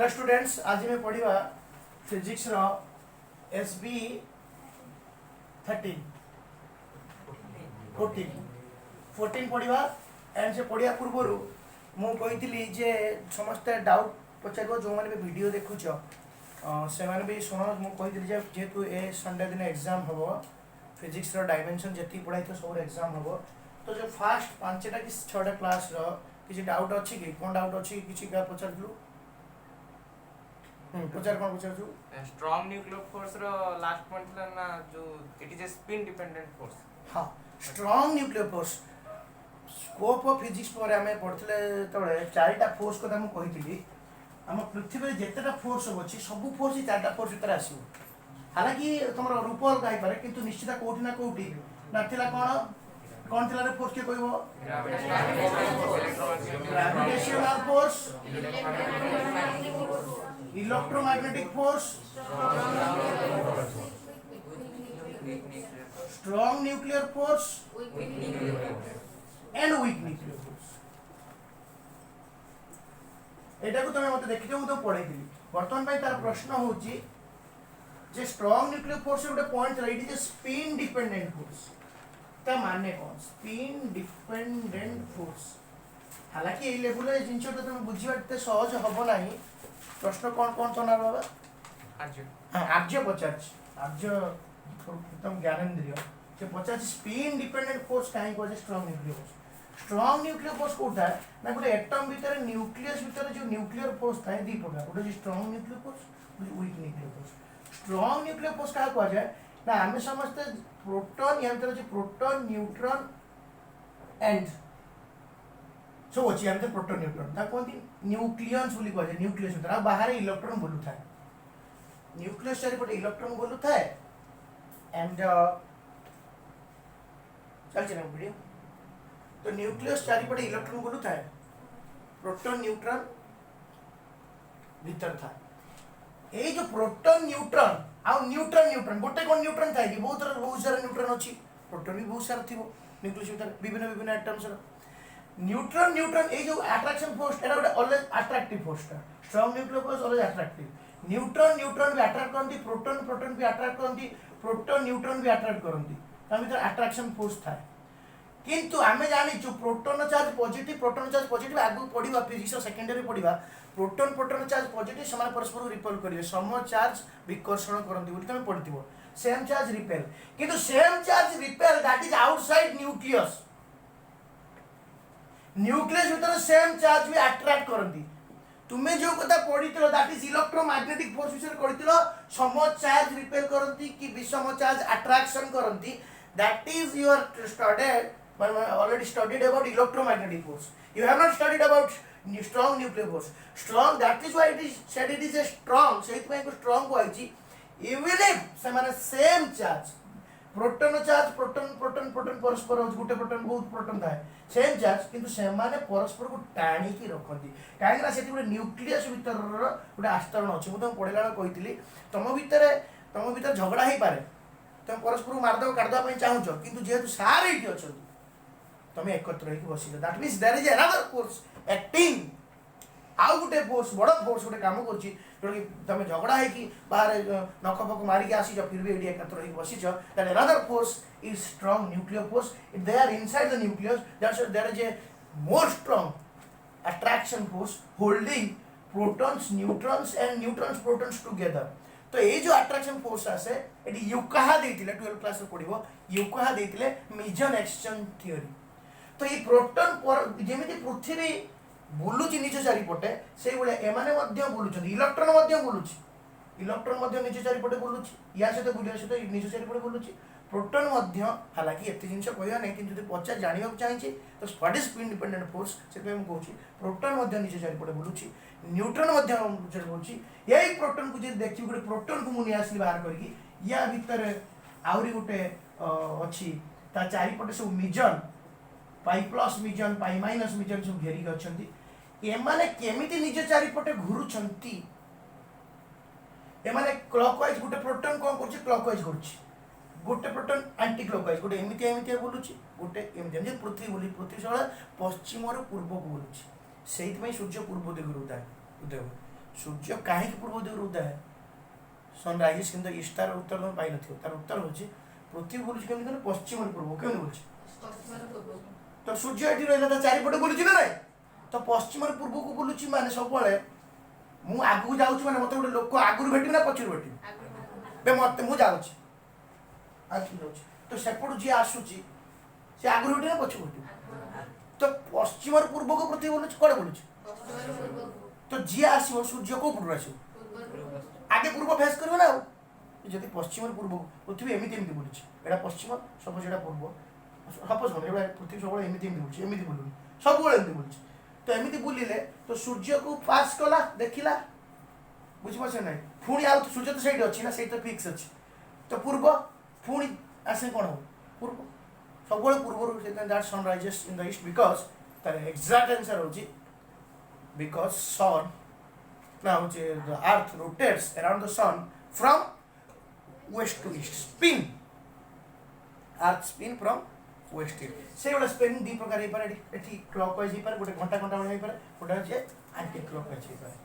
Hello students, आज मैं पढ़ा फिजिक्स रो एस बी 14 पढ़ा एंड से पढ़िया पूर्वर मुझे जे समस्ते डाउट पचार जो मैंने भी वीडियो देखुच से मैंने भी शुण मुझे जेहेतु ए संडे दिन एग्जाम हम फिजिक्स डायमेंशन जी पढ़ाई तो सब एग्जाम हम तो जो फास्ट 5टा कि 6टा क्लास किसी डाउट अच्छी कि कौन डाउट अच्छी कि पचारू पचार कौन पचार स्ट्रांग न्यूक्लियर फोर्स रो लास्ट पॉइंट था ना जो it is a spin dependent force. हाँ, strong nuclear force scope of physics पर हमें पढ़ते तबे 4टा फोर्स कथा मु कहितली हम पृथ्वी जेतेटा फोर्स अछि सब फोर्स ही 4टा फोर्स भीतर आसीबो। हालांकि तुमर रूप अलग आइ पारे किंतु निश्चित कोठी ना कोठी नाथिला कौन थिला रे फोर्स के कहबो gravitational force, electromagnetic force, strong nuclear force and weak nuclear force. एटा को तुम मते देखियो मु तो पढाई दिली। वर्तमान पई तार प्रश्न होची जे स्ट्रॉन्ग न्यूक्लियर फोर्स गोटे point it is a spin dependent force. ता माने कौन स्पिन डिपेंडेंट फोर्स। हालांकि ए लेवल ए जिंस तो तुम बुझिबाते सहज हबो नाही। प्रश्न कौन तो ना बाबा आर्य आर्य पचार आर्य एकदम ज्ञानेन्द्रिय से पचार स्पिन डिपेंडेंट फोर्स कहीं कहे strong nuclear force. Strong nuclear force कोटा ना गोटे एटम भीतर न्यूक्लियस भीतर जो न्यूक्लियर फोर्स थाए दी प्रकार गोटे strong nuclear force weak nuclear force. Strong nuclear force क्या कह जाए ना आम समस्ते प्रोटॉन या भीतर अच्छे प्रोटॉन न्यूट्रॉन एंड सब अच्छी आम प्रोटॉन न्यूट्रॉन ता कहते न्यूक्लियस बोली कह जाए। न्यूक्लियस भीतर बाहर इलेक्ट्रॉन बोलू थाए न्यूक्लियस चारिपटे इलेक्ट्रॉन बोलू थाए एंड चलছে ना वीडियो तो न्यूक्लियस चारिपटे इलेक्ट्रॉन बोलू थाए प्रोटॉन न्यूट्रॉन भीतर था ए जो प्रोटॉन न्यूट्रॉन आ न्यूट्रॉन न्यूट्रॉन गोटे कोन न्यूट्रॉन थाए कि बहुत सारा न्यूट्रॉन अछि प्रोटॉन भी बहुत सारा थिबो न्यूक्लियस भीतर विभिन्न विभिन्न एटम्स न्यूट्रॉन न्यूट्रॉन ए जो अट्रैक्शन फोर्स एटा गोटे ऑलवेज अट्रैक्टिव फोर्स ता strong nuclear force always attractive. Neutron neutron भी अट्रैक्ट करंती प्रोटॉन प्रोटॉन भी अट्रैक्ट करंती प्रोटॉन न्यूट्रॉन भी अट्रैक्ट करंती ता भीतर अट्रैक्शन फोर्स थाए। किंतु आमे जानि जो प्रोटॉन चार्ज पॉजिटिव आगु पढिबा फिजिक्स सेकेंडरी पढिबा प्रोटॉन चार्ज पॉजिटिव समान परस्पर रिपेल करिवे सम चार्ज विकर्षण करंती बोली तमे पढिथिबो सेम चार्ज रिपेल किंतु same charge repel that is outside nucleus भीतर सेम चार्ज भी अट्रैक्ट करंती। तुम्हें जो कथा पढ़िथिलो दैट इज इलेक्ट्रोमैग्नेटिक फोर्स विषय पढ़िथिलो सम चार्ज रिपेल करंती कि विषम चार्ज अट्रैक्शन करंती that is your studied already studied about electromagnetic force. You have not studied about strong nuclear force. Strong, that is why it is said it is a strong. So it may go strong होइछि even if समान same charge proton charge proton परस्पर गोटे proton बहुत proton थाए same charge किंतु सेमाने परस्पर को टाणी की रखती कहीं ना सेठी गोटे न्यूक्लियस भीतर गोटे आस्तरण अछि। मु तुम पढिला कहितली तुम भीतर झगड़ा हे पारे तुम परस्पर को मारदो काटदो पई चाहूछ किंतु जेहेतु सार एठी अछंती तमे एकत्र होइक बसिलो that means there is another force acting आउ गोटे फोर्स बड़ फोर्स गोटे काम करछि जो कि तमे झगड़ा है कि बाहर नख फक मारी के आसी फिर भी एडी एकत्र होइक बसिछ that another force is strong nuclear force it they are inside the nucleus that's there is a more strong attraction force holding protons neutrons and neutrons protons together. तो ये जो अट्रैक्शन फोर्स आसे एटी यूकाहा देथिले 12 क्लास रे पढिबो यूकाहा देथिले मेजन exchange theory. तो ये प्रोटॉन पर जेमिति पृथ्वी बुलुची निज चारिपटे से भले एमाने मध्य बुलुछन इलेक्ट्रॉन मध्य बुलुची इलेक्ट्रॉन मध्य निज चारिपटे बुलुची या सहित बुलिया सहित निज चारिपटे बुलुची प्रोटॉन मध्य हालांकि एते जिंस कहया नै किंतु जदि पचा जानिबा चाहिए तो what is spin dependent force से पे हम कहूची प्रोटॉन मध्य निज चारिपटे बुलुची न्यूट्रॉन मध्य बुलुची यही प्रोटॉन को जे देखि गोटे प्रोटॉन को मुनि आसली बाहर करकी या भीतर आउरी गोटे अछि ता चारिपटे सब मिजन पाई प्लस मिजन पाई माइनस मिजन सब घेरिक अछंती एमाने केमिति निज चारिपटे घुरुछंती एमाने क्लॉकवाइज गोटे प्रोटॉन कोन करछि क्लॉकवाइज करछि गोटे प्रोटॉन एंटी क्लॉकवाइज गोटे एमिति बोलुछि गोटे एमिति जे पृथ्वी बोली पृथ्वी सळ पश्चिम रो पूर्व को बोलुछि सेहित में सूर्य पूर्व दिगरु उदय सूर्य कहीं पूर्व दिगु उदय है sun rises in the east तार उत्तर तुम पाई नथियो तार उत्तर होची पृथ्वी बुलुची केमि पश्चिम पूर्व केमि बुलुची तो सूर्य एठी रहला त चारि पटे बुलुची ना नहीं तो पश्चिम पूर्व को बुलुची माने सब बळे मु आगु जाउची माने मते गोटे लोक आगुर भेटि ना पछुर भेटि बे मते मु जाउची आगु जाउची तो सेपटु जी आसुची से आगुर भेटि ना पछुर भेटि तो पश्चिम पूर्व को पृथ्वी बुलुची कोडे बुलुची तो जी आसीबो सूर्य को पूर्व आसीबो आगे पूर्व फेस करबो ना जदि पश्चिम पूर्व पृथ्वी एमिति एमिति बुलुची एडा पश्चिम सब जेडा पूर्व सपोज हम एडा पृथ्वी सब एमिति एमिति बुलुची एमिति बुलुनी सब बळे एमिति बुलुची तो एमिति बुलिले तो सूर्य को पास कला देखिला बुझि पछे नै फुणी आउ सूर्य तो सेठी अछि ना सेठी तो फिक्स अछि तो पूर्व फुणी आसे कोन हो पूर्व सब बळे पूर्व say that sunrises in the east because तार एग्जैक्ट आंसर होची because sun now the earth rotates around the sun from west to east spin earth spin from west to east से वाला spin दी प्रकार हे पर एठी clockwise हे पर गोटे घंटा घंटा वाला हे पर गोटे जे anti clockwise हे पर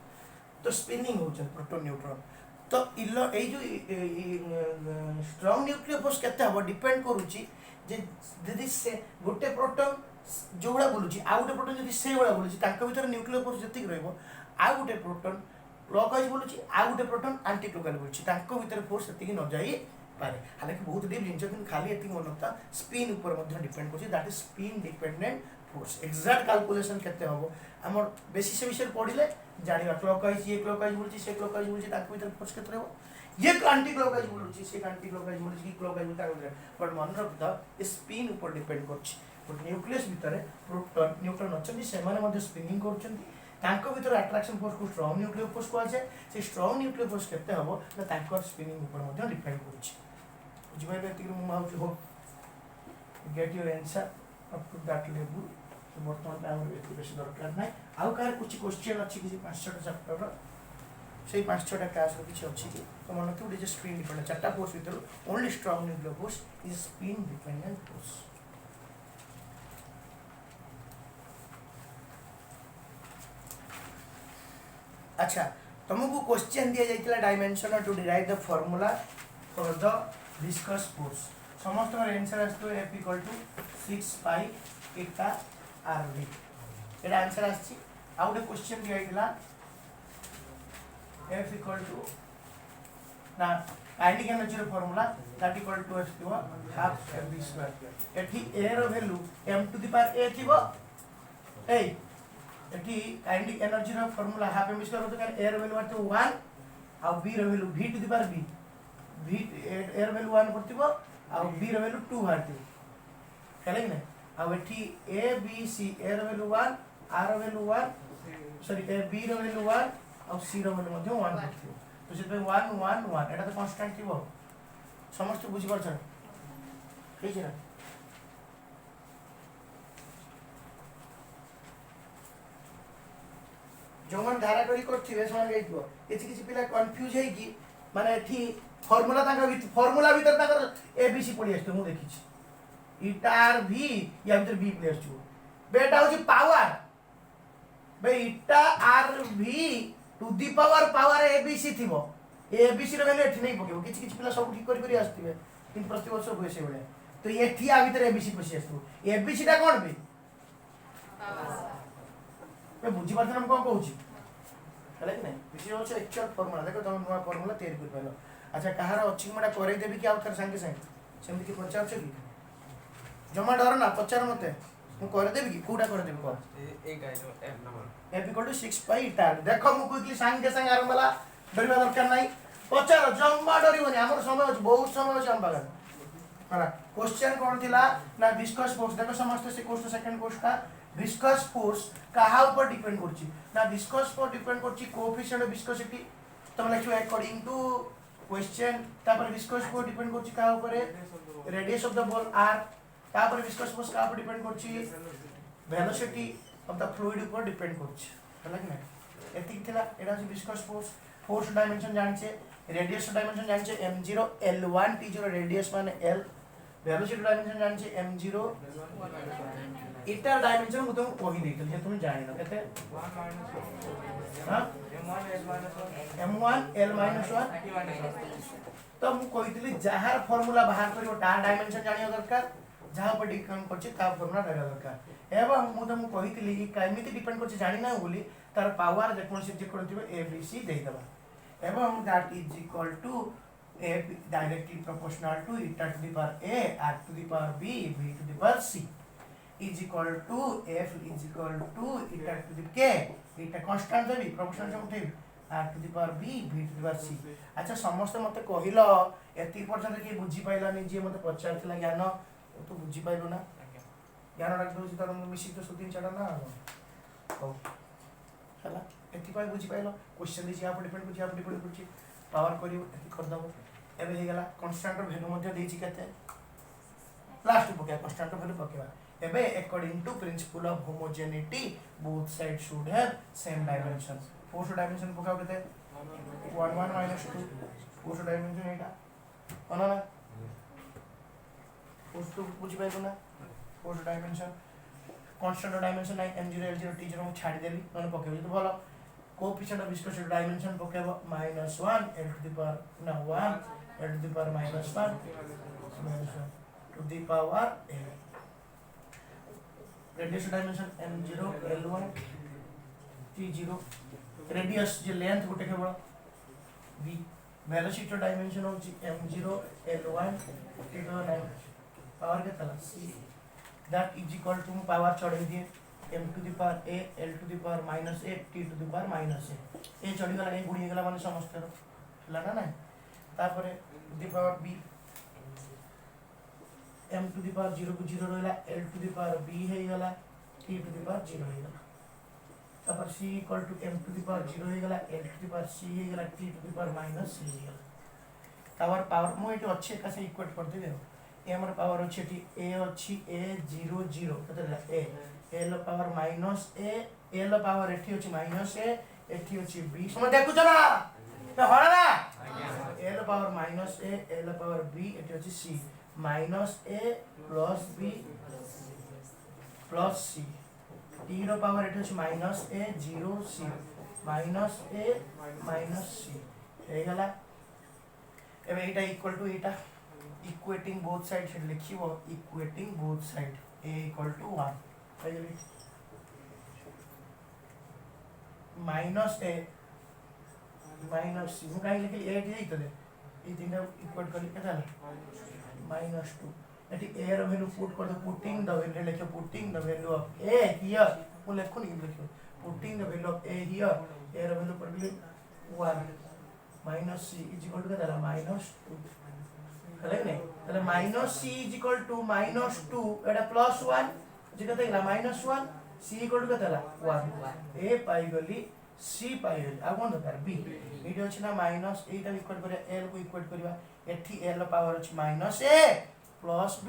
तो स्पिनिंग हो छ प्रोटॉन न्यूट्रॉन तो इलो ए जो स्ट्रांग न्यूक्लियर फोर्स केते हबो डिपेंड करूची जे यदि से गोटे प्रोटॉन जो बड़ा बोलुची आ गोटे प्रोटॉन यदि से बड़ा बोलुची तांका भीतर न्यूक्लियर फोर्स जति रहइबो आ गोटे प्रोटॉन क्लॉकवाइज बोलुची आ गोटे प्रोटॉन एंटी क्लॉकवाइज बोलुची तांका भीतर फोर्स जति न जाई पारे हालांकि बहुत डीप जिंस कि खाली एति मनता स्पिन ऊपर मध्ये डिपेंड करछि that is spin dependent force exact calculation केते हबो हमर बेसिस विषय पढिले जानिबा क्लॉकवाइज ये क्लॉकवाइज बोलुची से क्लॉकवाइज बोलुची तांका भीतर फोर्स केते रहबो ये एंटी क्लॉकवाइज बोलुची से एंटी क्लॉकवाइज बोलुची कि क्लॉकवाइज तांका भीतर बट मन रखता स्पिन ऊपर डिपेंड करछि बट न्यूक्लियस भीतर प्रोटॉन न्यूट्रॉन अछन से माने मध्ये स्पिनिंग करछन्ती तांको भीतर अट्रैक्शन फोर्स को स्ट्रांग न्यूक्लियर फोर्स को आछे से स्ट्रांग न्यूक्लियर फोर्स केते हबो ना तांको स्पिनिंग ऊपर मध्ये डिपेंड करछि बुझिबाय व्यक्ति मु माउची हो get your answer up to that level तो वर्तमान पे हमर एति बेसी दरकार नै आउ कार कुछ क्वेश्चन अछि कि 5-6टा चैप्टर रो सेही 5-6टा क्लास रो किछ अछि कि तो मन के उडी जे स्पिन डिपेंडेंट चारटा फोर्स भीतर only strong nuclear force is spin dependent force अच्छा तुमको क्वेश्चन दिया जाइतिला dimension to derive the formula for the viscous force समस्त आंसर आस्तो F = 6 pi eta rv eta answer आछि आ उडे क्वेश्चन दिया जाइतिला F = ना काइनेटिक एनर्जी रो formula that = F half mv2 एठी a रो value m to the power a थिबो ए एठी काइनेटिक एनर्जी रो फार्मूला हाफ mv2 होतो कारण a रो वैल्यू आतो 1 आ b रो value v to the power b v a रो वैल्यू 1 पड़तिबो आ b रो वैल्यू 2 बारती हेले नै आ एठी a b c a रो वैल्यू 1 r रो वैल्यू 1 सॉरी a b रो वैल्यू 1 आ c रो वैल्यू मध्ये 1 पड़तिबो तो से 1 1 1 एटा तो कांस्टेंट थिबो समस्त बुझी परछ ठीक है जो मन धारा करी करथिबे समान गइथबो एछि किछि पिला कंफ्यूज है कि माने एठी फार्मूला ताका फार्मूला भीतर ताकर एबीसी पड़ी आछतो मु देखिछि इटा आर भी या भीतर बी प्लेस छु बेटा होछि पावर बे इटा आर भी टू दी पावर एबीसी थिबो एबीसी रो वैल्यू एठी नै पकेबो किछि किछि पिला सब ठीक करी आस्तिबे किंतु प्रति वर्ष होय से बळे तो एठी आ भीतर एबीसी पसी आछतो एबीसी टा कोन बे पे बुझी पाछन हम कोन कहूची हला कि नै दिस इज एक्चुअल फार्मूला देखो तुम नवा फार्मूला तैयार कर पालो अच्छा कहार अछि मडा करे देबी कि आ थर संगे संगे सेमति कि पचाछ कि जमा डर ना पचार मते मु करे देबी कि कोडा करे देबी को ए guys F number F = 6 pi eta देखो मु क्विकली संगे संगे आरंभ वाला डरिबा दरकार नै पचार जमा डरिबोनी हमर समय अछि बहुत समय अछि हम बागन हला क्वेश्चन कोन थिला ना विस्कस फोर्स देखो समस्त से question second question viscous force कहा ऊपर डिपेंड करछि ना विस्कस पर डिपेंड करछि कोएफिशिएंट ऑफ विस्कोसिटी तुम लिखो अकॉर्डिंग टू क्वेश्चन तापर विस्कस पर डिपेंड करछि कहा ऊपर radius of the ball r तापर विस्कस फोर्स कहा ऊपर डिपेंड करछि वेलोसिटी ऑफ द फ्लूइड ऊपर डिपेंड करछि हला कि नै एतिक थिला एडा जे विस्कस फोर्स डायमेंशन जानछे रेडियस डायमेंशन जानछे m0 l1 t0 रेडियस माने l वेलोसिटी डायमेंशन जानछे m0 इटार डायमेंशन मु तुमको कहि देइतल जे तुम जानि न केते 1 - हां m1 l - 1 m1 l - 1 t1 तो मु कहितली जहार फार्मूला बाहर करियो ता डायमेंशन जानिया दरकार जहा पर डिपेंड करछि ता फार्मूला रहला दरकार एवं मु तुमको कहितली कि केमिति डिपेंड करछि जानि ना बोली तार पावर जे कोन से जे करथिबे a b c देइ दबा एवं that is equal to a directly proportional to eta to the power a r to the power b b to the power c is equal to f is equal to eta to the k eta constant Devi proportional से उठेबी r to the power b b to the power c अच्छा समस्त मते कहिलो एति पर्यंत के बुझी पाइलानी जे मते पचारथिला ज्ञान तो बुझी पाइलो ना ज्ञान रख दो जे तर मिसी तो सुदिन चढ़ा ना हो हला एति पाइ बुझी पाइलो क्वेश्चन दिस आप डिपेंड बुझी आप डिपेंड बुझी पावर करियो एति कर दबो एबे हे गेला कांस्टेंट वैल्यू मध्ये देछि केते लास्ट पके कांस्टेंट वैल्यू पकेबा एबे according to principle of homogeneity both side should have same dimension force dimension पकाओ केते 1 1 -2 फोर्स डायमेंशन एटा कोना ना फोर्स तो बुझी पाइलो ना फोर्स डायमेंशन कांस्टेंट डायमेंशन है m0 l0 t0 को छाडी देली नने पकेबो तो भलो कोएफिशिएंट ऑफ विस्कोसिटी डायमेंशन पकेबो -1 l to the power ना 1 l to the power -1 to the power a radius dimension m0 l1 t0 radius J length गोटे केवल v वेलोसिटी डायमेंशन होची m0 l1 t0 पावर के तला c that is equal to power चढ़े दिए m to the power a l to the power -a t to the power -a ए चढ़ी गला ए गुडी गला माने समस्त हला ना ना तापरे the power b m to the power 0 को 0 रहला l to the power b हे गला t to the power 0 हे गला तापर c equal to m to the power 0 हे गला l to the power c हे गला t to the power -c हे गला तापर पावर मो एटी अच्छे कासे इक्वेट कर देबे ए हमर पावर अछि एटी a अछि a 0 0 कतला a l power -a l power एटी अछि -a एटी अछि b समय देखु जरा ते हरा ना l power -a l power b एटी अछि c -a plus b plus c t रो पावर एटी अछि -a 0 c -a minus c हे गला एबे एटा इक्वल टू एटा इक्वेटिंग बोथ साइड से लिखिबो equating both side a equal to 1 हे गेली -a minus c मु काई लिखली a ठी तो दे ई तीनटा इक्वल कर केता -2 एटी a रो वैल्यू पुट कर दो पुटिंग द वैल्यू लिखो putting the value of a here मु लिखो नि लिखो putting the value of a here a रो वैल्यू पर 1 minus c is equal to केता -2 हले ने तले -c is equal to -2 एटा +1 जे केता इला -1 c equal to केता 1 a पाई गली c पाई गली आ कोन दरकार b एटी अछि ना माइनस एटा इक्वल करे l को इक्वल करबा एठी l पावर अछि -a plus b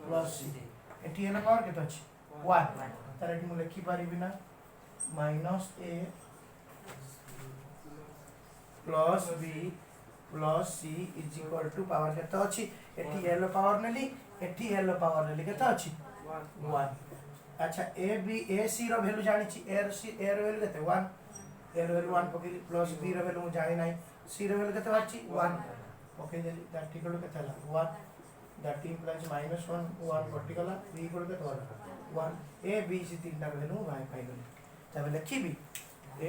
plus c एठी l पावर केता अछि 1 तार एठी मु लिखि पारिबि ना -a plus b plus c is equal to power केता अछि एठी l पावर नेली एठी l पावर नेली केता अछि 1 अच्छा a b a c रो वैल्यू जानि छी a रो वैल्यू केते 1 a रो वैल्यू 1 पकेली प्लस b रो वैल्यू जानि नै c रो वैल्यू केते अछि 1 पके देली दैट इक्वल टू केते ला 1 that implies -1 1 particular b equal to केते 1 a b c तीनटा वैल्यू भाई पाई गली तबे लिखिबी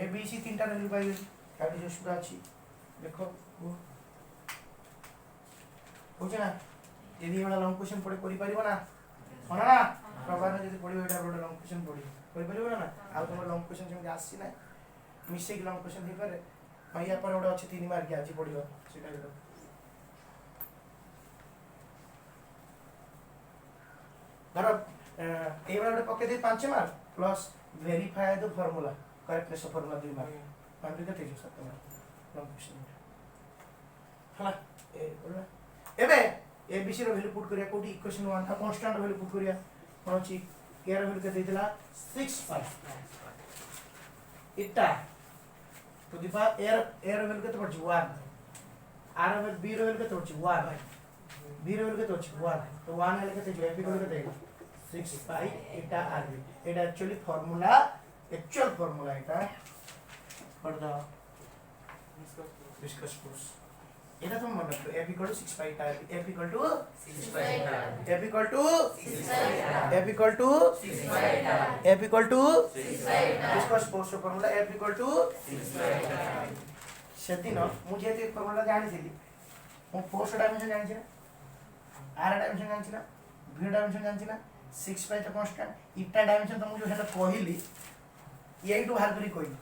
a b c तीनटा वैल्यू पाई गली काटी जो सुरा अछि देखो बुझे ना यदि एवढा लॉन्ग क्वेश्चन पढे करि परिबो ना होना ना प्रभार जदि पढिबो एटा बडा लॉन्ग क्वेश्चन पढि करि परिबो ना आ तुम लॉन्ग क्वेश्चन जेम आसी ना मिसे लॉन्ग क्वेश्चन दे पारे भैया पर ओडा अछि 3 मार्क के अछि पढिबो सेटा देखो धर एवढा पके दे 5 mark plus verify the formula correctness of formula 2 mark पांडे के 7 मार्क लॉन्ग क्वेश्चन हला एबे abc रो वैल्यू पुट करिया कोठी इक्वेशन 1 का कांस्टेंट वैल्यू पुट करिया कोन छी a रो वैल्यू के देतिला 65 eta to the power a रो वैल्यू के तो पड़छ 1 r रो वैल्यू b रो वैल्यू के तो पड़छ 1 b रो वैल्यू के तो 1 तो 1 ले के तो ab को के 6 pi eta rb এটা অ্যাকচুয়ালি ফর্মুলা এটা ফর দা viscous force এটা তুমি মনে রাখো F equal to 6 pi eta rb F equal to 6 pi eta F equal to 6 pi eta F equal to 6 pi eta F equal to 6 pi eta viscous force formula F equal to 6 pi eta সেদিন ମୁଁ ଯେହେତୁ ଏ formula ଜାଣିଥିଲି ମୁଁ force ଡାଇମେନସନ ଜାଣିଛି ନା r ଡାଇମେନସନ ଜାଣିଛି ନା v ଡାଇମେନସନ ଜାଣିଛି ନା 6 ପାଇ ତ କନଷ୍ଟାଣ୍ଟ ଇଟା ଡାଇମେନସନ ତ ମୁଁ ଯୋଉ ସେଟା କହିଲି এইটু বাহার করি কইলি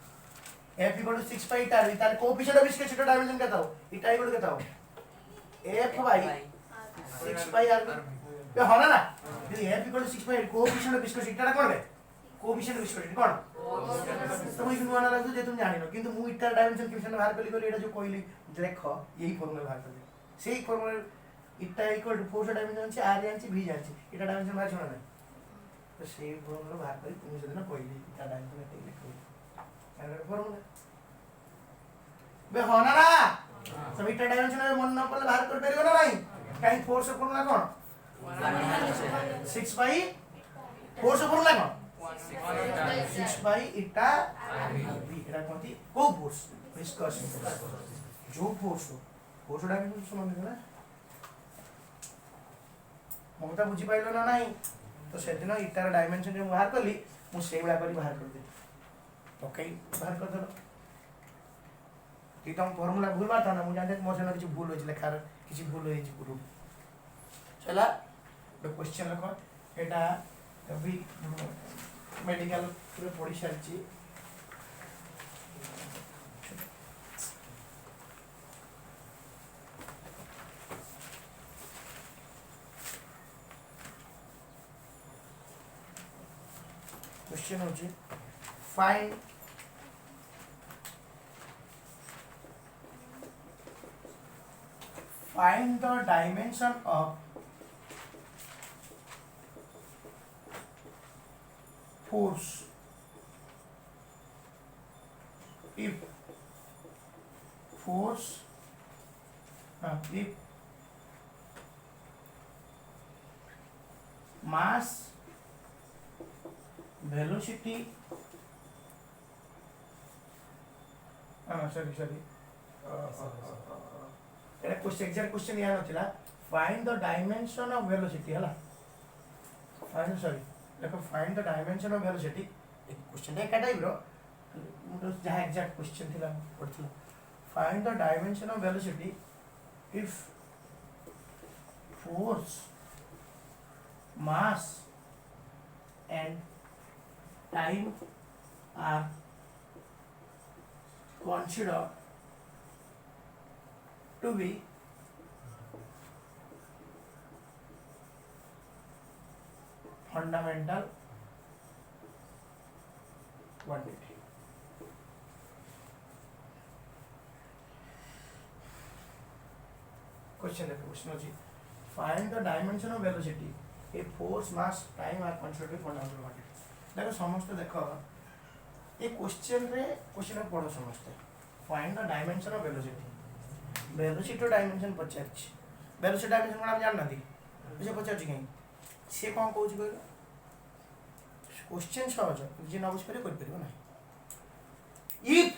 f equal to 6 পাই ইটা তার কোএফিশিয়েন্ট অফ viscosity ডাইমেনশন কত হবে ইটা ইকুয়াল কত হবে f বাই 6 পাই r এ হনা না যদি f equal to 6 pi coefficient of viscosity এটা কোন হবে কোএফিশিয়েন্ট অফ viscosity কোন তুমি কিন্তু আনা লাগবে যে তুমি জানিনো কিন্তু মু ইটার ডাইমেনশন কিভাবে বাহার কলি কলি এটা যে কইলি দেখো এই ফর্মুলা বাহার করবে সেই formula eta equal to force dimension আছে r জানছি v জানছি এটা ডাইমেনশন বাহার শোনা না তো সেই ফর্মুলা বাহার করি তুমি সেদিন কইলি ইটা ডাইমেনশন এটা লিখো এর ফর্মুলা বে হনা না সব ইটা ডাইমেনশন মন না পড়লে বাহার করে পারিব না ভাই কাই ফোর্স ফর্মুলা কোন 6 বাই ফোর্স ফর্মুলা কোন 6 by eta v এটা কোনটি কো ফোর্স viscous जो फोर्स डायमेंशन समान है ना ममता बुझी पाइलो ना नहीं तो सेदिन इटार डायमेंशन जो बाहर करली मु सेई बला करी बाहर कर दे ओके बाहर कर दलो कि तुम फार्मूला भूल बात ना मु जानते मोर से कुछ भूल होइछ लेखार किछि भूल होइछ पुरु चला द क्वेश्चन रखो एटा अभी मेडिकल पूरे पढ़ी सारी क्वेश्चन होची find the dimension of force if mass velocity sorry এটা क्वेश्चन एग्जैक्ट क्वेश्चन या नथिला find the dimension of velocity हला देखो find the dimension of velocity एक क्वेश्चन है का टाइप रो जहां एग्जैक्ट क्वेश्चन थिला पड़थिला find the dimension of velocity if force mass and time are considered to be fundamental quantity. Question देखो क्वेश्चन होची find the dimension of velocity if force mass time are considered to be fundamental quantity. देखो समस्त देखो ये question रे question पढ़ो समस्त find the dimension of velocity velocity dimension पचारछि velocity डायमेंशन कोन हम जानना थी जे पचारछि कहीं से कौन कहूँ कहल क्वेश्चन सहज जे न बुझी पारे कर परिबो ना if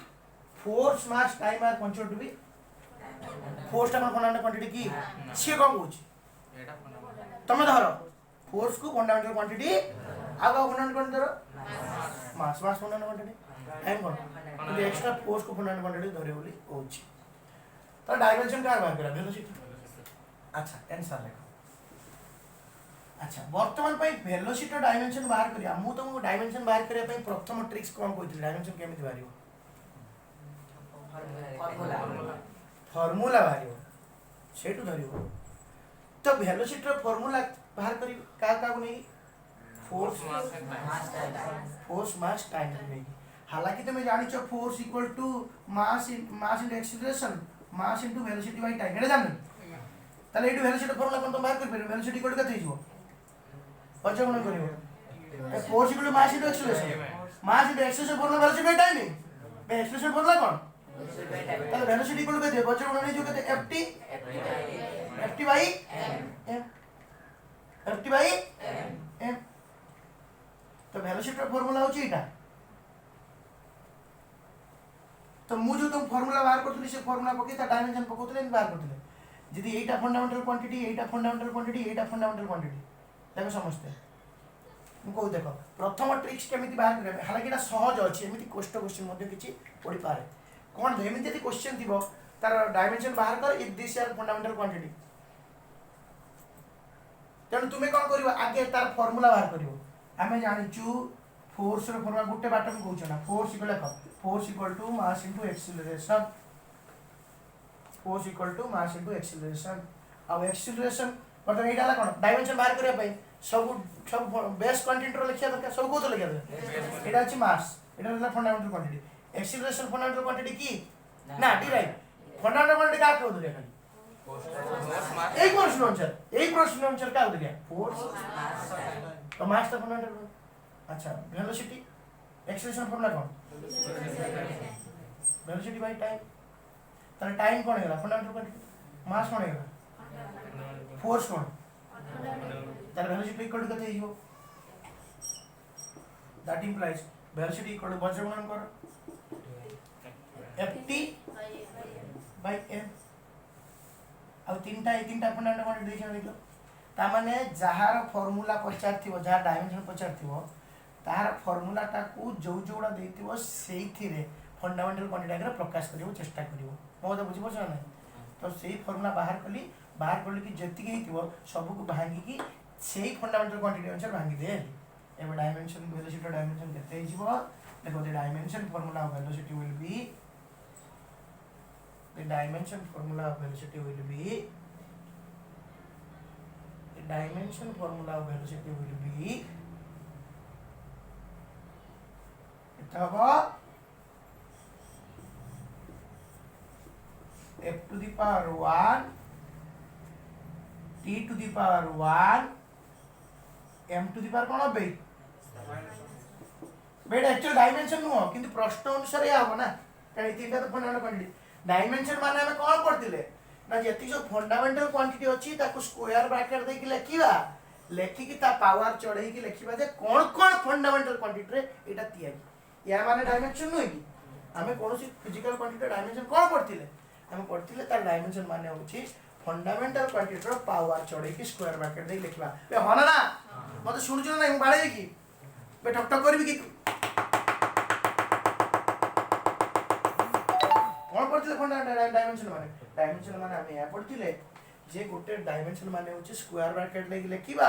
force mass time are considered to be force टा फंडामेंटल क्वांटिटी की से कौन कहूँ तमे धरो फोर्स को फंडामेंटल क्वांटिटी आगा फंडामेंटल क्वांटिटी धरो मास फंडामेंटल क्वांटिटी टाइम कौन तो एक्स्ट्रा फोर्स को फंडामेंटल क्वांटिटी धरे बोली होछि तो डायमेंशन का बाहर करा वेलोसिटी अच्छा आंसर लिखो अच्छा वर्तमान पे वेलोसिटी डायमेंशन बाहर करिया मु तुमको डायमेंशन बाहर करिया पे प्रथम ट्रिक्स कोन कहथि डायमेंशन केमिति बाहरियो फार्मूला बाहरियो सेटु धरियो तो वेलोसिटी रो फार्मूला बाहर करी का नहीं फोर्स मास टाइम नहीं हालांकि तुम जानि छ force equal to mass into acceleration mass into velocity by time एटा जान ताले एटू वेलोसिटी फार्मूला कोन तुम बाहर कर परियो वेलोसिटी इक्वल टू कते हिजो पचगुण करियो force equal to mass into acceleration formula velocity by time बे एक्सीलरेशन फार्मूला कोन ताले वेलोसिटी इक्वल टू कते पचगुण नहीं जो कते ft बाय m तो वेलोसिटी फॉर्मूला होची एटा तो मु जो तुम फॉर्मूला बाहर करथली से फॉर्मूला पके ता डायमेंशन पकोतले बाहर करथले जदि एटा फंडामेंटल क्वांटिटी एटा फंडामेंटल क्वांटिटी एटा फंडामेंटल क्वांटिटी देखो समझते मु को देखो प्रथम ट्रिक्स केमिति बाहर करे हालांकि एटा सहज अछि एमिति कष्ट क्वेश्चन मध्ये किछि पड़ी पारे कोन एमिति यदि क्वेश्चन थिबो तार डायमेंशन बाहर कर if this are fundamental quantity तेणु तुमे कौन करिवो आगे तार फार्मूला बाहर करिवो आमे जानिचु फोर्स रो फार्मूला गुटे बाटम कहउछ ना फोर्स इक्वल लेख force equal to mass into acceleration force equal to mass into acceleration अब एक्सीलरेशन मतलब एटा ला कोन डायमेंशन बाहर करिया पई सब बेस क्वांटिटी रो लिखिया दरकार सब को तो लिखिया दरकार एटा अछि मास एटा ला fundamental quantity acceleration fundamental quantity की ना डिराइव फंडामेंटल क्वांटिटी का कहउ दिया खाली एक प्रश्न आंसर क्या हो गया फोर्स तो मास तो फंडामेंटल अच्छा वेलोसिटी एक्सीलरेशन फॉर्मूला कौन वेलोसिटी बाय टाइम तार टाइम कौन है फंडामेंटल क्वांटिटी मास कौन है फोर्स कौन तार वेलोसिटी इक्वल टू कते हियो that implies velocity equal to बज गुणन कर ft बाय m अब तीनटा फंडामेंटल क्वांटिटी देछ देखलो ता माने जहार फार्मूला पचारथिबो जहार डायमेंशन पचारथिबो तार फार्मूला ता को जो जोडा देथिबो सेइथिरे फंडामेंटल क्वांटिटी आगे प्रकाश करिवो चेष्टा करिवो बहुत बुझि पछ ना तो सेही फार्मूला बाहर करली कि जति के हिथिबो सब को भांगी कि सेही फंडामेंटल क्वांटिटी अनुसार भांगी दे एबे डायमेंशन वेलोसिटी डायमेंशन केते हिजिबो देखो the dimension formula of velocity will be the dimension formula of velocity will be এটা হবে f to the power 1 t to the power 1 m to the power কোন হবে bed actual dimension no কিন্তু প্রশ্ন অনুসারে হবে না কারণ এই তিনটা তো ফন্ডামেন্টাল কোয়ান্টিটি डायमेंशन माने हमें कौन पढ़तिले ना जति जो फंडामेंटल क्वांटिटी अछि ताको स्क्वायर ब्रैकेट दे कि लिखिबा लेखि कि ता पावर चढ़ई कि लिखिबा जे कोन कोन फंडामेंटल क्वांटिटी रे एटा तियारी या माने डायमेंशन नुई कि हमें कोनोसी फिजिकल क्वांटिटी डायमेंशन कोन पढ़तिले हमें पढ़तिले तार डायमेंशन माने होछि फंडामेंटल क्वांटिटी रो पावर चढ़ई कि स्क्वायर ब्रैकेट दे लिखिबा बे होना ना मते सुनजो ना बाड़े कि बे ठक ठक करबी कि कौन पढ़तिले फंडामेंटल डायमेंशन माने हमें या पढ़तिले जे गोटे डायमेंशन माने होछि स्क्वायर ब्रैकेट लेके लिखिबा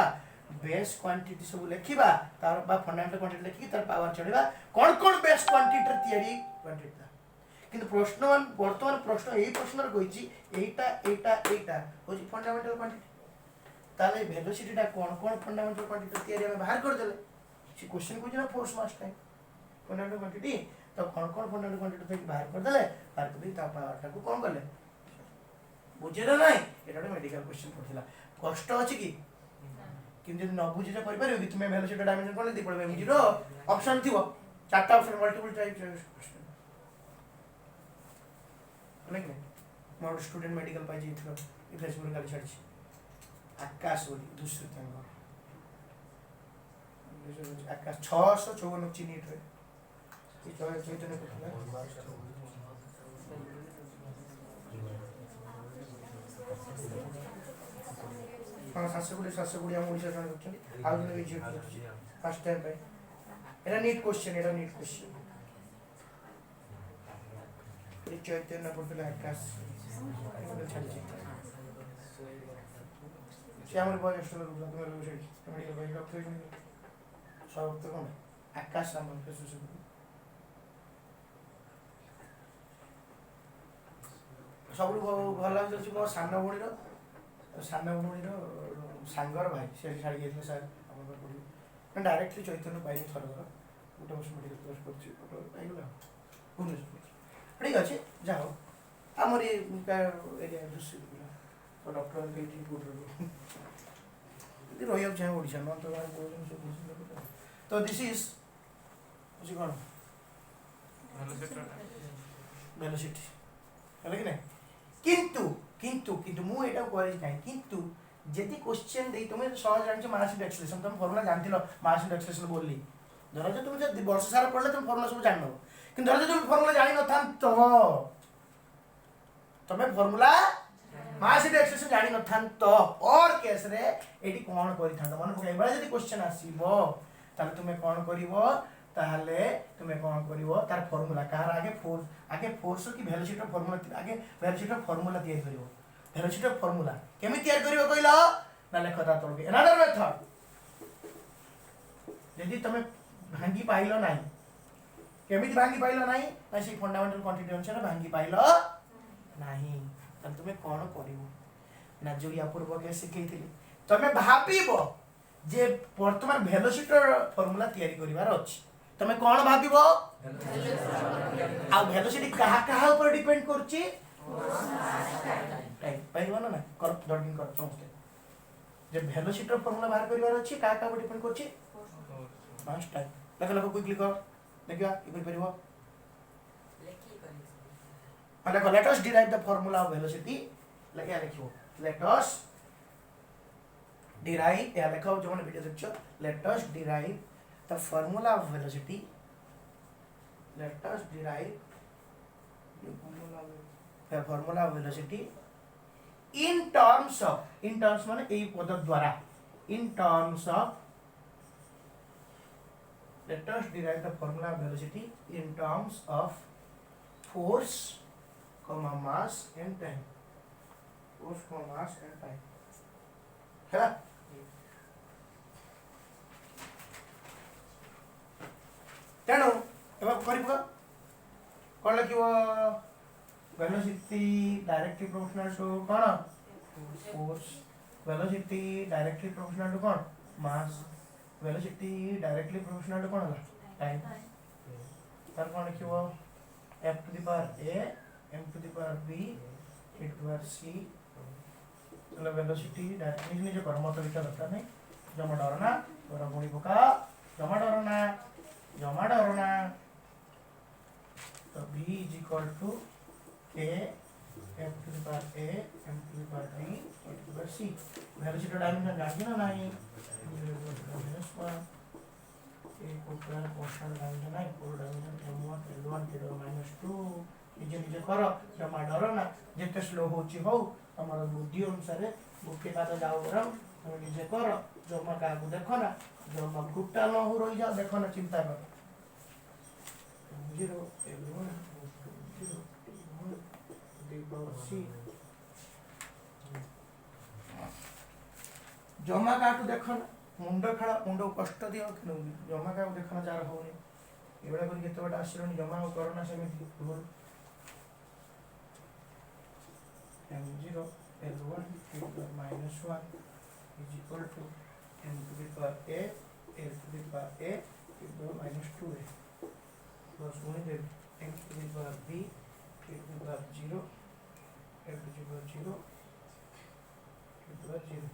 बेस क्वांटिटी सब लिखिबा तार बा फंडामेंटल क्वांटिटी लिखि तार पावर चढ़िबा कोन बेस क्वांटिटी रे तयारी क्वांटिटी किंतु प्रश्न वर्तमान प्रश्न एई प्रश्न रे कहिछि एटा होछि फंडामेंटल क्वांटिटी ताले वेलोसिटी टा कोन फंडामेंटल क्वांटिटी तयारी हम बाहर कर देले सी क्वेश्चन को जे force mass time fundamental quantity तो कौन फंडामेंटल क्वांटिटी तक बाहर कर देले बाहर कर दी ता पावर को कौन करले बुझे ना नहीं एटा मेडिकल क्वेश्चन पड़थिला कष्ट अछि कि किंतु न बुझे जे करि परिबो कि तुमे वेलोसिटी डायमेंशन कोन दे पड़बे जीरो ऑप्शन थिबो चारटा ऑप्शन मल्टीपल टाइप क्वेश्चन लेकिन मोर स्टूडेंट मेडिकल पाई जेथरो इ फेसबुक काली छाडछि आकाश बोली दूसरे तंग आकाश 654 चिनीट रे चैतन्य हाँ 700 हम ओडिसा जन करछन आउ जने विजिट फर्स्ट टाइम पे एटा नीट क्वेश्चन ये चैतन्य पड़तले आकाश छाड़ी श्यामल बॉय स्टोर तुम लोग मेडिकल भाई डॉक्टर सब तो कौन आकाश नाम फेसबुक सब भल लगे मो सान भौणीर सांगर भाई से छाड़ी गए सर आम पढ़ी डायरेक्टली चैतन्य पाइल थरकर गोटे वर्ष मेडिकल कोर्स करगला भुवनेश्वर ठीक अच्छे जाओ आमर ये एरिया दृश्य तो डॉक्टर रही चाहे ओडिशा न तो दिस इज कौन वेलोसिटी है कि नहीं किंतु किंतु किंतु मु एटा कहि नाही किंतु जेति क्वेश्चन देई तुमे सहज जानि मास इनटू एक्सेलरेशन तुम फॉर्मूला जानथिलो मास इनटू एक्सेलरेशन बोलली ଧର ଯେ ତୁମେ ଯେ ବର୍ଷ ସାରା ପଢିଲେ ତୁମେ ଫର୍ମୁଲା ସବୁ ଜାଣିନବ କିନ୍ତୁ ଧର ଯେ ତୁମେ ଫର୍ମୁଲା ଜାଣିନଥାନ୍ତ ତମେ ଫର୍ମୁଲା ମାସିକ ଏକ୍ସପ୍ରେସନ ଜାଣିନଥାନ୍ତ ଅର୍ କେସରେ ଏଠି କ'ଣ କରିଥାନ୍ତ ମନେ ପକାଇ ଏଭଳିଆ ଯଦି କ୍ୱେଶ୍ଚନ ଆସିବ ତାହେଲେ ତୁମେ କ'ଣ କରିବ ତାହେଲେ ତୁମେ କ'ଣ କରିବ ତାର ଫର୍ମୁଲା କାହାର ଆଗେ ଫୋର୍ସ କି ଭେଲୋସିଟିର ଫର୍ମୁଲା ଆଗେ ଭେଲୋସିଟିର ଫର୍ମୁଲା ତିଆରି କରିବ ଭେଲୋସିଟିର ଫର୍ମୁଲା କେମିତି ତିଆରି କରିବ କହିଲ ନା ଲେଖ ତା ତଳକୁ ଏନାଦର ମେଥଡ ଯଦି ତମେ ଭାଙ୍ଗି ପାଇଲ ନାହିଁ କେମିତି ଭାଙ୍ଗି ପାଇଲ ନାହିଁ ନା ସେଇ ଫଣ୍ଡାମେଣ୍ଟାଲ କ୍ୱାଣ୍ଟିଟି ଅନୁସାରେ ଭାଙ୍ଗି ପାଇଲ ନାହିଁ ତାହେଲେ ତୁମେ କ'ଣ କରିବ ନା ଯୋଉ ୟା ପୂର୍ବ କେସ୍ ଶିଖେଇଥିଲି ତମେ ଭାବିବ ଯେ ବର୍ତ୍ତମାନ ଭେଲୋସିଟିର ଫର୍ମୁଲା ତିଆରି କରିବାର ଅଛି ତମେ କ'ଣ ଭାବିବ ଆଉ ଭେଲୋସିଟି କାହା ଉପରେ ଡିପେଣ୍ଡ କରୁଛି ଟାଇମ୍ ପାଇବ ନା କର ଜଲ୍ଦି କର ସମସ୍ତେ ଯେ ଭେଲୋସିଟିର ଫର୍ମୁଲା ବାହାର କରିବାର ଅଛି କାହା ଉପରେ ଡିପେଣ୍ଡ କରୁଛି ମାସ୍ ଟାଇମ୍ ଲେଖ କ୍ୱିକଲି କର ଦେଖିବା କି କରିପାରିବ ଲେଖ let us derive the formula of velocity लिखियो let us derive या लिखो जो मैंने वीडियो देखो let us derive the formula of velocity let us derive the formula of velocity in terms माने एई पद द्वारा in terms of let us derive the formula of velocity in terms of force mass and time force mass and time है तेणु एवं करिब कोन लिखिब velocity directly proportional to कोन force velocity directly proportional to कोन mass velocity directly proportional to कोन time तार कोन लिखिब f to the power a m to the power b e to the power c એટલે વેલોસિટી ડાયરેક્ટલી નિજ કર્મ તો વિચાર કરતા નહીં જમા ડરના તોરા ગુણી પકા જમા ડરના તો b is equal to a f to the power a m to the power b e to the power c velocity dimension જાણજો ના નહીં a equal constant dimension है full dimension m1 l1 0 -2 निजे निजे करो जमा डरो ना जेते स्लो होची हो हमर बुद्धि अनुसार बुके बात जाओ बरम तुम निजे करो जमा का को देखो ना जमा गुट्टा न हो रही जाओ देखो ना चिंता करो 0 l1 0 c जमा का को देखो ना मुंड खेला मुंड कष्ट दियो कि जमा का देखना जार होनी एबडा कर केते बटा आसिरनी जमा करना सेमिति भूल m0 l1 -1 is equal to m to the power a l to the power a to the -2a plus 1 m to the power b to the power 0 l to the power 0 to the power 0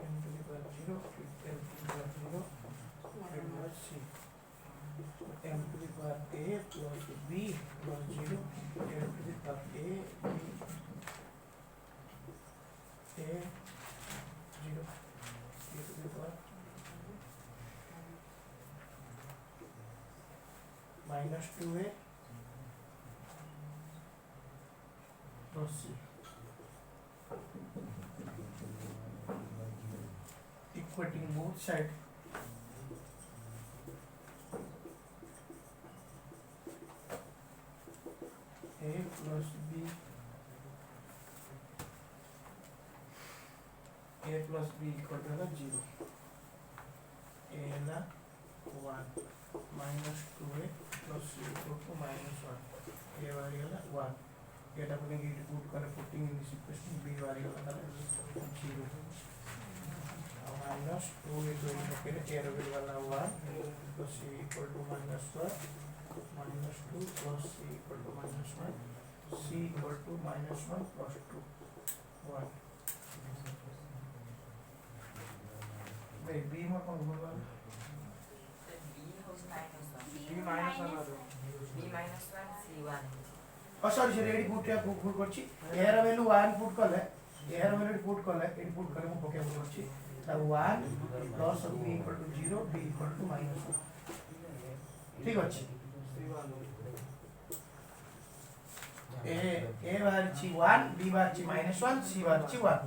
m to the power 0 l to the power 0 plus c m to the power a plus b plus 0 l to the power a b a 0 e to the power -2a plus c equating both sides a plus b equal to 0 a na 1 minus 2a plus c equal to minus 1 a variable 1 এটা আপনি কি put করে putting in this equation b variable তাহলে 0 minus 2 into a variable वाला 1 plus c equal to minus 1 minus 2 plus c equal to minus 1 c equal to minus 1 plus 2 1 भाई b में कौन बोलवा b -1 c1 और सॉरी सॉरी एडी पुट या put करछि air value 1 put करले air value put करले एडी पुट करे मु पके करछि 1 plus of b equal to 0 b equal to -1 ठीक अछि a बारछि 1 b बारछि -1 c बारछि 1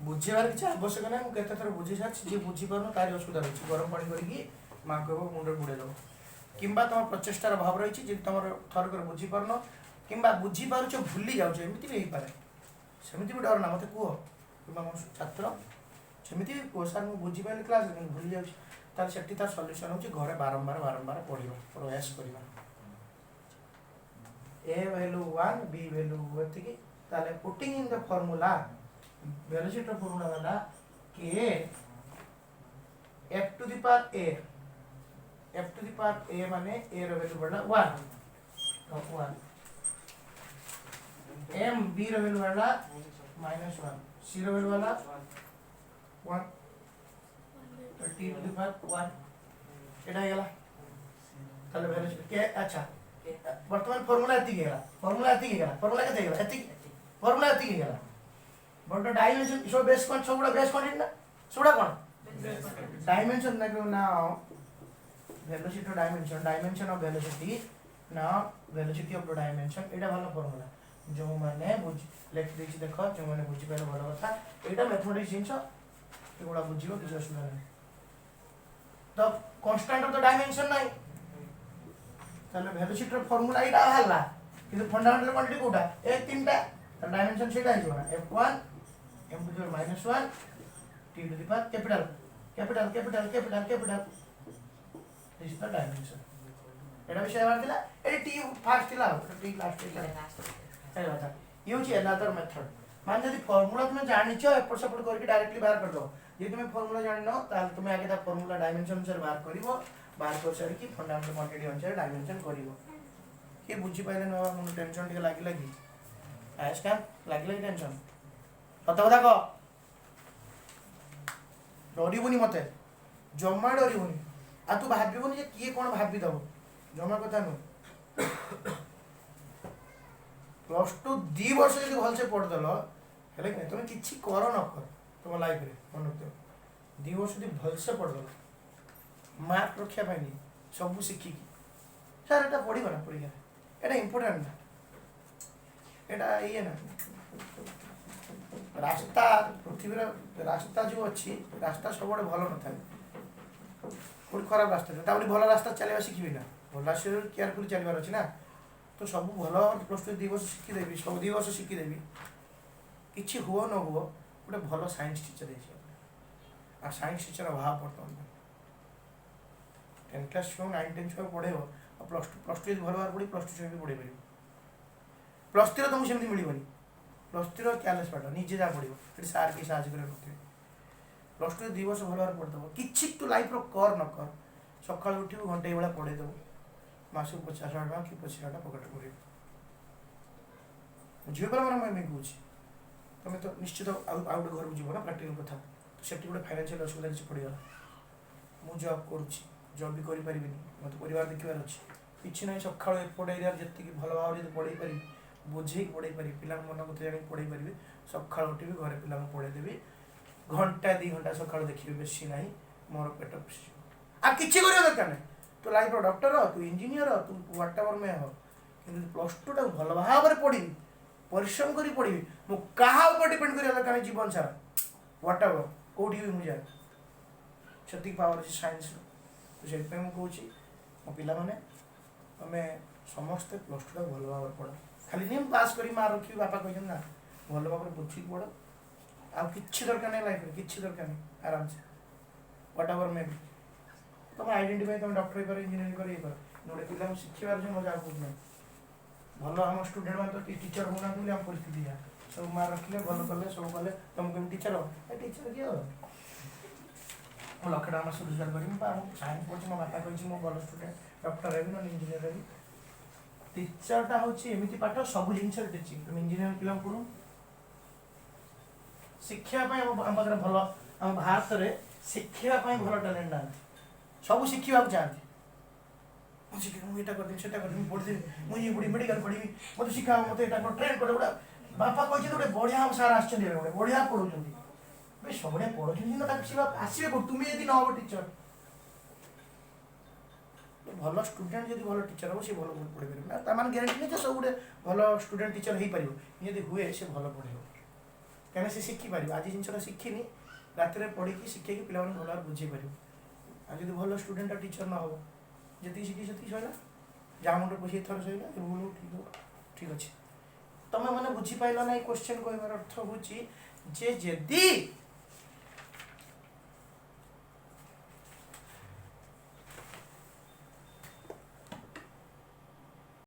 बुझेबार किसी आवश्यक ना मुझे थर बुझी सारी जी बुझी पार तार असुविधा रही गरम पानी करके माँ कह मुंडे बुड़े दब कि तुम प्रचेषार भाव रही जी तुम थरक बुझीपार कि बुझीपार भूली जाऊँ एमती भी हो पाए सेमती भी डर ना मत कह कि छात्र सेमती भी कह सार मुझे बुझीपारे क्लास भूली जाऊँ से तार सल्यूशन हूँ घरे बारंबार बारंबार पढ़ा प्रयास करवा ए वैल्यू 1 बी वैल्यू एति putting in the formula velocity formula वाला के f to the power a माने a रो वैल्यू बड़ा 1 m b रो वैल्यू बड़ा -1 c रो वैल्यू वाला 1 तो t टू द पावर 1 एटा गेला ताले वेलोसिटी के अच्छा वर्तमान फॉर्मूला एति गेला फॉर्मूला केते गेला एति फॉर्मूला एति गेला बट डायमेंशन सो बेस कौन सबुड़ा बेस कौन ना सबुड़ा कौन डायमेंशन ना क्यों ना वेलोसिटी डायमेंशन ऑफ वेलोसिटी ना वेलोसिटी ऑफ द डायमेंशन एटा वाला फार्मूला जो माने बुझ लेख देछि देखो जो माने बुझि पाले भलो कथा एटा मैथमेटिक्स जिंस एगुडा बुझिबो किछ असुविधा नै तो कांस्टेंट ऑफ द डायमेंशन नै ताले वेलोसिटी रो फार्मूला एटा हल्ला किंतु फंडामेंटल क्वांटिटी कोटा ए तीनटा डायमेंशन सेटा आइजो ना f1 m to the -1 t to the power capital this is the dimension एटा विषय मारतिला ए t फास्ट थिला t लास्ट थिला ए बात ये होची अनदर मेथड मान जदी फार्मूला तुम जानिछो एपट सपोर्ट करके डायरेक्टली बाहर कर दो जे तुम फार्मूला जानिनो ताल तुम आगे ता फार्मूला डायमेंशन अनुसार बाहर करिवो बाहर कर सारी की फंडामेंटल क्वांटिटी अनुसार डायमेंशन करिवो के बुझी पाइले न मन टेंशन के लागी आयस का लागी टेंशन सत कथा कह डरबुनि मत जमा डरबुनि आ तू भाबुनि जे किए कोन भाबी दब जमा कथा नु प्लस टू 2 वर्ष जदि भल से पढ़ दलो हेले कि तुम किछि कर न कर तुम लाइफ रे मन रख 2 वर्ष जदि भल से पढ़ दलो मार्क रखिया पाइनी सब शिखी सर एटा पढ़िबो ना परीक्षा एटा इंपोर्टेंट ना एटा ये ना रास्ता पृथ्वी रास्ता जो अच्छी रास्ता सब भल न था कोई खराब रास्ता था भल रास्ता चलवा शिखी ना भल केयरफुली चलवार अच्छी ना तो सब भल प्लस टू 2 वर्ष शिखीदेवी सब 2 वर्ष शिखीदेवी किसी हुओ न हुओ गोटे भल साइंस टीचर आ साइंस टीचर अभाव बर्तमान 10 क्लास छुआ 9 10 छुआ पढ़ेब प्लस टू भल भाव पढ़ी प्लस टू छुआ भी पढ़े पार प्लस 3 तुमको सेमती मिलबनी प्लस 3 केयरलेस पाठ निजे जा पड़ो ये सार के साहय कर प्लस टू 2 वर्ष भल भाव पढ़ीदेव कि तू लाइफ कर न कर सका उठू घंटे भाया पढ़ेदेव मासक 50,000 टका कि 25,000 टका पकेट कर झील पे मैंने कहूँ तुम तो निश्चित आउ गोटे घर को जीव ना प्राक्टिकल कथा तो से गोटे फाइनान्शियल असुविधा किसी पड़गला मुझे जॉब करुँच जॉब भी करें मत परिवार देखार अच्छे किसी ना सका एपट एरिया जी भल भाव जो पढ़े पारि बुझे पढ़े पारि पिला मन को जान पढ़े पारे सका उठी घरे पिला पढ़ेदेवी घंटा 2 घंटा सका देखिए बेसी ना मोर पेट पोषि आ कि दरकार नहीं तू लाइफ डॉक्टर तू इंजीनियर तू व्हाट एवर में हो कि प्लस टू टा भल भाव में पढ़ी परिश्रम करी पढ़ी मु कहा ऊपर डिपेंड करिया दरकार जीवन सारा व्हाट एवर कोठी भी मुझे छति पावर अछि साइंस तो से पे मु कहूची मो पिला माने हमें समस्त प्लस टू टा भल भाव में पढ़ खाली नहीं पास करी मार रखी बापा कहन ना भल भाव में बुझी पढ़ आ किछि दरकार नहीं लाइफ किछि दरकार नहीं आराम से व्हाट एवर में तुम आइडेंटिफाई तुम डॉक्टर कर इंजीनियरिंग कर ये कर गोटे पिला शिखार जो मजा कुछ ना भल आम स्टूडेंट मैंने तो टीचर होना बोली आम परिस्थिति या सब मार रखिले भल कले सब कले तुम कम टीचर हो टीचर किए लक्ष टाँग मास रोजगार करी साइंस पढ़ी मो बापा कही मो भल स्टूडेंट डॉक्टर हेबी ना इंजीनियर हेबी टीचरटा हूँ एमती पाठ सब जिन टीचिंग तुम इंजीनियर पिला पढ़ू शिक्षापी आम पाखे भल आम भारत में शिखापी भल टैलेंट ना सब शिखा चाहती मुझे कर पढ़ी मुझे बुढ़ी मेडिकल पढ़ी मत शिखा मत ट्रेन कर गोटा ବାପା କହିଛନ୍ତି ଗୋଟେ ବଢିଆ ସାର୍ ଆସିଛନ୍ତି ଏବେ ଗୋଟେ ବଢିଆ ପଢଉଛନ୍ତି ବେ ସବୁବେଳେ ପଢଉଛନ୍ତି ନା ତାକୁ ଆସିବେ କୋଉଠୁ ତୁମେ ଯଦି ନ ହବ ଟିଚର ଭଲ ଷ୍ଟୁଡେଣ୍ଟ ଯଦି ଭଲ ଟିଚର ହବ ସେ ଭଲ ପଢେଇ ପାରିବ ନା ତାମାନେ ଗ୍ୟାରେଣ୍ଟି ନାହିଁ ଯେ ସବୁ ଗୋଟେ ଭଲ ଷ୍ଟୁଡେଣ୍ଟ ଟିଚର ହେଇପାରିବ ଯଦି ହୁଏ ସେ ଭଲ ପଢେଇବ କାହିଁକିନା ସେ ଶିଖିପାରିବ ଆଜି ଜିନିଷଟା ଶିଖିନି ରାତିରେ ପଢିକି ଶିଖେଇକି ପିଲାମାନଙ୍କୁ ଭଲ ଭାବରେ ବୁଝେଇ ପାରିବ ଆଉ ଯଦି ଭଲ ଷ୍ଟୁଡେଣ୍ଟ ଟିଚର ନ ହବ ଯେତିକି ଶିଖି ସେତିକି ସରିଲା ଯାହା ମୁଣ୍ଡ ପଶି ଥର ସରିଲା ଏ ଭୁଲ ଠିକ ହବ ଠିକ ଅଛି ତମେ ମାନେ ବୁଝିପାରିଲ ନା ଏଇ କ୍ୱେଶ୍ଚନ କହିବାର ଅର୍ଥ ହଉଛି ଯେ ଯଦି